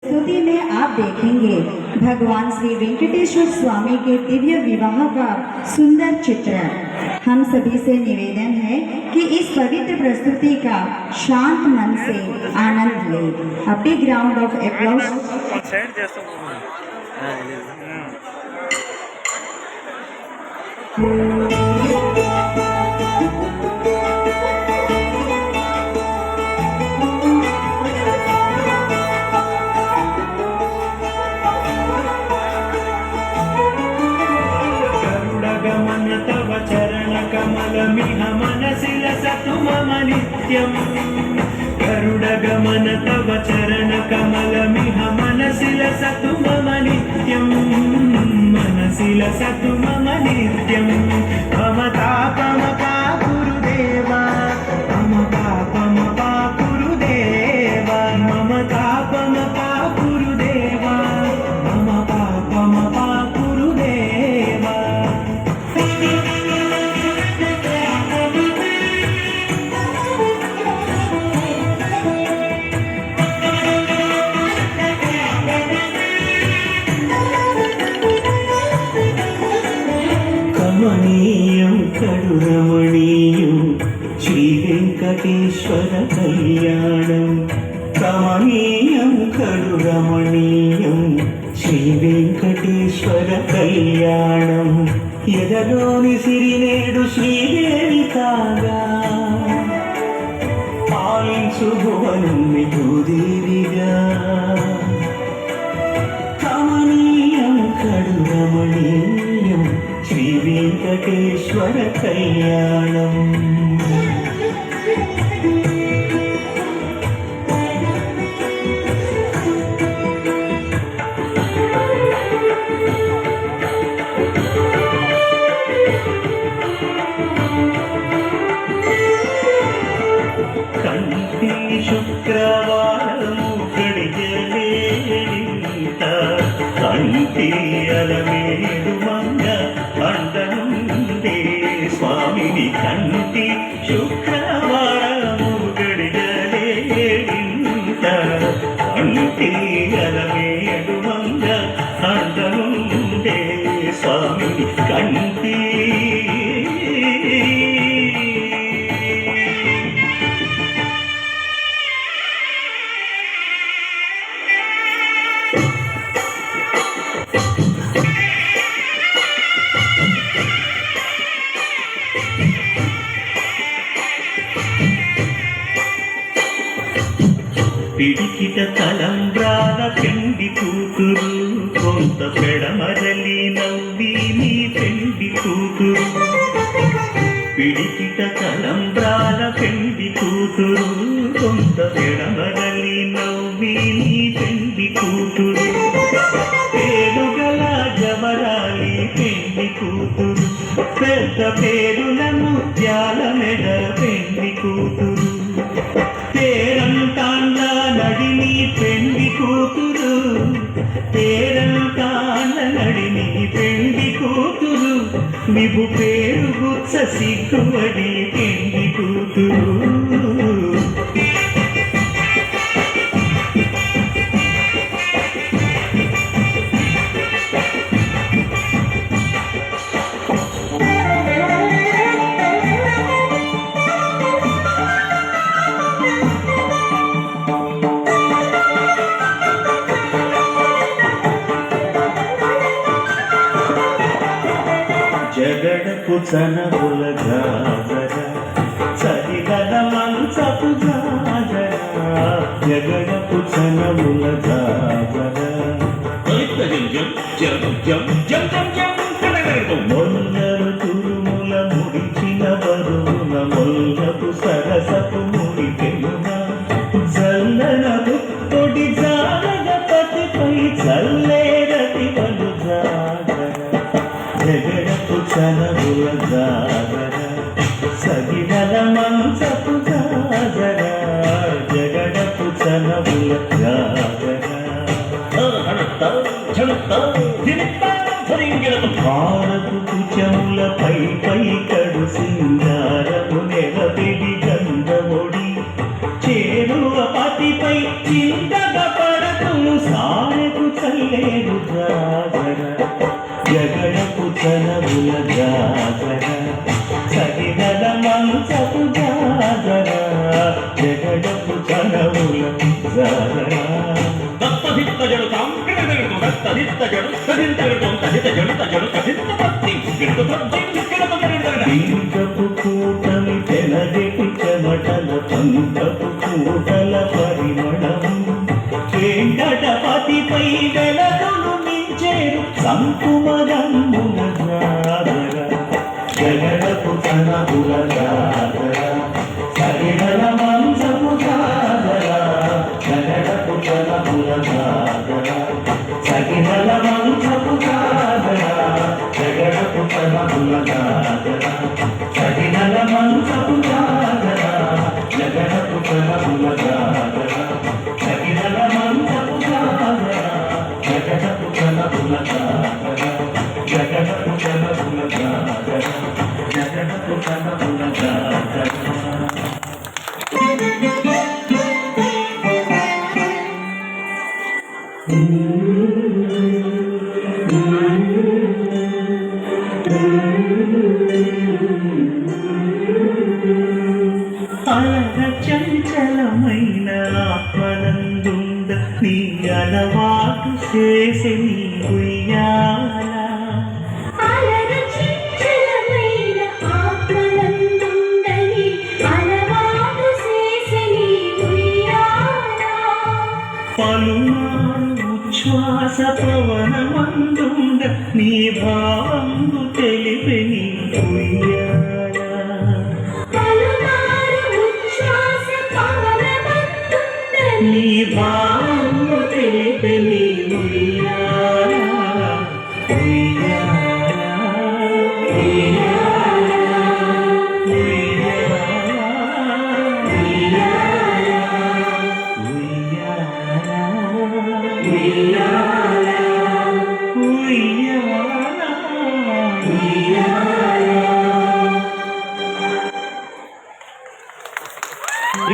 स्तुति में आप देखेंगे भगवान श्री वेंकटेश्वर स्वामी के दिव्य विवाह का सुंदर चित्र। हम सभी से निवेदन है कि इस पवित्र प्रस्तुति का शांत मन से आनंद लें। A big round of applause. कमलमिह मनसि लसतु मम नित्यम् गरुडगमन तव चरण कमलमिह मनसि लसतु मम नित्यम् मनसि लसतु मम नित्यम् मम तापमपा गुरुदेवा मम तापमपा गुरुदेवा मम तापमपा गुरुदेवा मम तापमपा गुरुदेवा కమనీయం కడురమణీయం శ్రీ వెంకటేశ్వర కళ్యాణం కమనీయం కడురమణీయం శ్రీ వెంకటేశ్వర కళ్యాణం ఎదలోని సిరినేడు శ్రీదేవి కాగా పాలించు భువనం భూదేవిగా కమనీయం కడురమణీయం శ్రీ వెంకటేశ్వర కళ్యాణం కంటి శుక్రవారము గడియలేనింత కంటి అలమేడు మంగ అండనుండే స్వామిని కంటి శుక్రవారము గడియలేనింత కంటి అలమేడు మంగ అండనుండే స్వామిని కంటి పిడికిట తలంబ్రాల పెండి కూతురు కొంత పెడమరలి నవ్వి నీ పెండి కూతురు పిడికిట తలంబ్రాల పెండి కూతురు కొంత పెడమరలి నవ్వి నీ పెండి కూతురు పేరుగల జవరాలి పెండి కూతురు పెద్ద పేరుల ముత్యాల మెడ పెండి కూతురు పేరంటాండ్ల నడిని పెండి కూతురు పేరంటాండ్ల నడిని పెండి కూతురు విభు పేరు గుచ్చ సిగ్గువడి పెండి కూతురు జగడపు చనబుల జాగర చలిగల మంచపు జాగర జగడపు చనబుల జాగర మొల్లరు తురుముల ముడిచిన బరువున మొల్లపు సరసపు ముడి పెనున జల్లనపు తొడి జాగ పతిపై చల్లేరతి వలు జాగర జగడపు చనబుల జాగర సగినల మంచపు జాగర జగడపు చనబుల జాగర భారపు కుచములపై పై కడు సింగారము నెలబెడి గంధముడి చేరువ పతిపై చింతగ పడకు సారెకు చల్లేరు జాగర జగడపు చనవుల జాగర సగిదల మంచపు జాగర జగడపు చనవుల జాగర పింకపు కూటమి తెలగెటి చెమటల పంకపు కూటల పరిమళం వెంకటపతిపై వెలగలు మించేరు సంకుమదమ్ముల జాగర జగడపు తనబుల జాగర సరిగల మంచపు జాగర జగడపు తనబుల జాగర సగినల మంచపు జాగర జగడపు తనబుల జాగర సగినల మంచపు జాగర జగడపు తనబుల జాగర సగినల మంచపు జాగర జగడపు తనబుల జాగర జగడపు తనబుల జాగర జగడపు తనబుల జాగర అలగ చంచలమైన ఆత్మనందుండ నీ అలవాటు చేసి నీ ఉయ్యాల పలుమారు ఉచ్ఛ్వాస పవనమందుండ నీ భావంబు తెలిపి నీ ఉయ్యాల నీ భావం